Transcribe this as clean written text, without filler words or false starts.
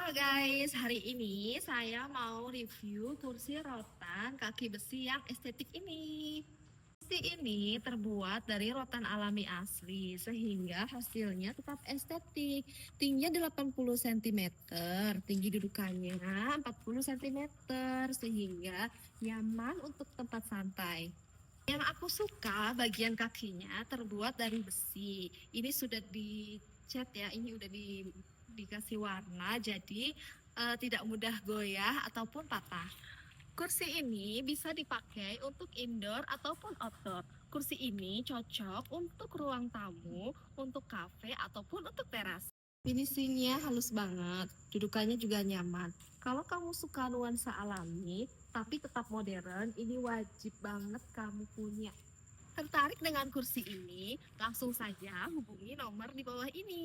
Halo guys, hari ini saya mau review kursi rotan kaki besi yang estetik ini. Kursi ini terbuat dari rotan alami asli, sehingga hasilnya tetap estetik. Tingginya 80 cm, tinggi dudukannya 40 cm, sehingga nyaman untuk tempat santai. Yang aku suka bagian kakinya terbuat dari besi. Ini sudah dicat ya, ini udah dikasih warna, jadi tidak mudah goyah ataupun patah. Kursi ini bisa dipakai untuk indoor ataupun outdoor. Kursi ini cocok untuk ruang tamu, untuk kafe ataupun untuk teras. Finishingnya halus banget, dudukannya juga nyaman. Kalau kamu suka nuansa alami, tapi tetap modern, ini wajib banget kamu punya. Tertarik dengan kursi ini? Langsung saja hubungi nomor di bawah ini.